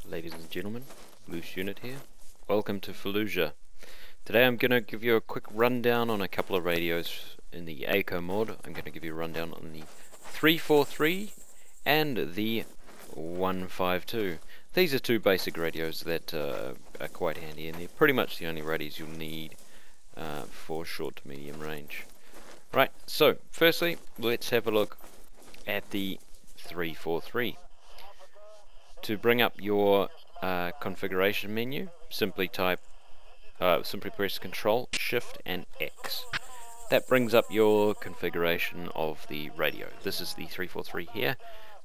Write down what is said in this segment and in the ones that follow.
Ladies and gentlemen, Loose Unit here. Welcome to Fallujah. Today I'm going to give you a quick rundown on a couple of radios in the ACRE mod. I'm going to give you a rundown on the 343 and the 152. These are two basic radios that are quite handy, and they're pretty much the only radios you'll need for short to medium range. Right, so firstly let's have a look at the 343. To bring up your configuration menu, simply press Control, Shift and X. That brings up your configuration of the radio. This is the 343 here.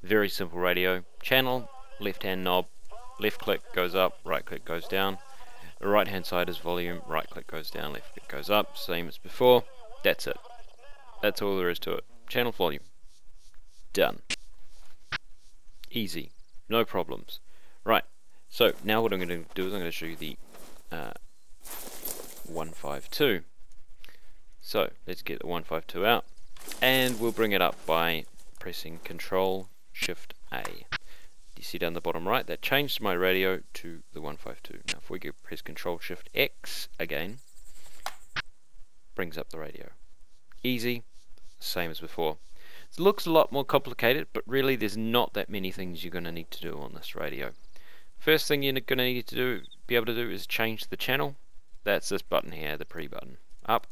Very simple radio. Channel, left hand knob, left click goes up, right click goes down. The right hand side is volume, right click goes down, left click goes up, same as before. That's it. That's all there is to it. Channel volume. Done. Easy. No problems. Right, so now what I'm going to do is I'm going to show you the 152. So let's get the 152 out, and we'll bring it up by pressing Control Shift A. You see down the bottom right, that changed my radio to the 152. Now if we press Control Shift X again, brings up the radio. Easy, same as before. It looks a lot more complicated, but really there's not that many things you're going to need to do on this radio. First thing you're going to need to be able to do is change the channel. That's this button here, the pre button. Up,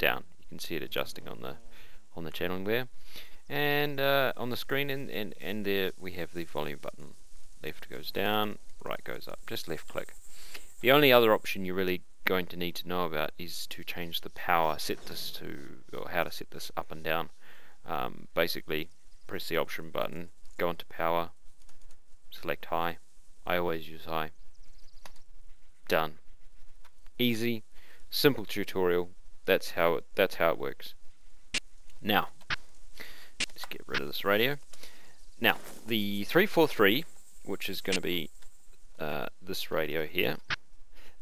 down. You can see it adjusting on the channeling there, and on the screen, and there we have the volume button. Left goes down, right goes up. Just left click. The only other option you're really going to need to know about is to change the power. Set this to, or how to set this up and down. Basically press the option button, go into power, select high. I always use high. Done. Easy, simple tutorial. That's how it works. Now let's get rid of this radio. Now the 343, which is going to be this radio here,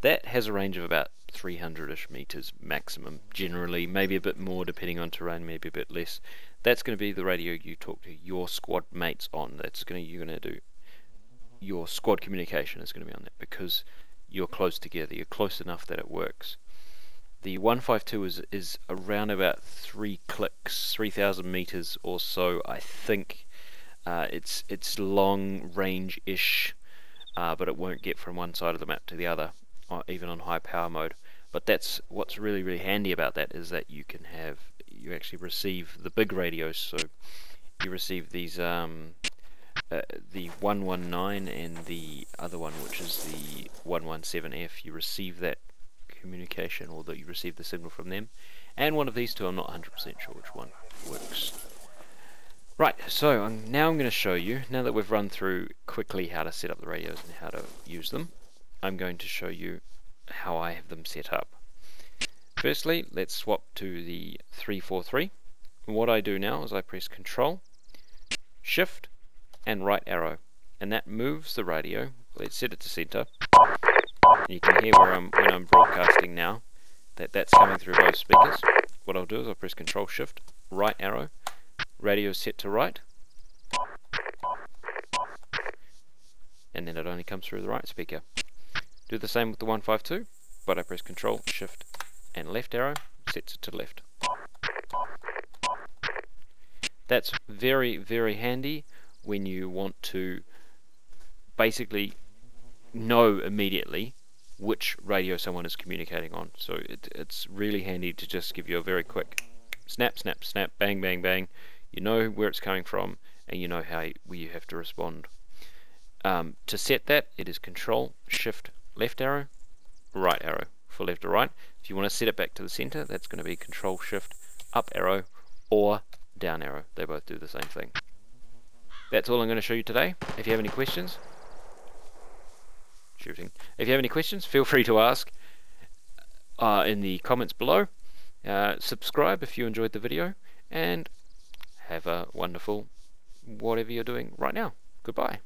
that has a range of about 300-ish meters maximum, generally, maybe a bit more depending on terrain, maybe a bit less. That's going to be the radio you talk to your squad mates on. You're going to do your squad communication is going to be on that, because you're close together. You're close enough that it works. The 152 is around about 3 clicks, 3,000 meters or so. I think it's long range-ish, but it won't get from one side of the map to the other, even on high power mode. But that's what's really handy about that, is that you actually receive the big radios. So you receive these the 119 and the other one, which is the 117F. You receive that communication, or that you receive the signal from them. And one of these two, I'm not 100% sure which one works. Right, so now I'm going to show you, now that we've run through quickly how to set up the radios and how to use them, I'm going to show you how I have them set up. Firstly, let's swap to the 343. What I do now is I press Control, Shift and right arrow, and that moves the radio. Let's set it to center. You can hear when I'm broadcasting now that's coming through both speakers. What I'll do is I'll press Control Shift right arrow, radio set to right, and then it only comes through the right speaker. Do the same with the 152, but I press Control Shift and left arrow, sets it to left. That's very handy when you want to basically know immediately which radio someone is communicating on. So it's really handy to just give you a very quick snap, snap, snap, bang, bang, bang. You know where it's coming from, and you know where you have to respond. To set that, it is Control Shift left arrow, right arrow for left or right. If you want to set it back to the center, that's going to be Control Shift up arrow or down arrow. They both do the same thing. That's all I'm going to show you today. If you have any questions, If you have any questions, feel free to ask in the comments below. Subscribe if you enjoyed the video, and have a wonderful whatever you're doing right now. Goodbye.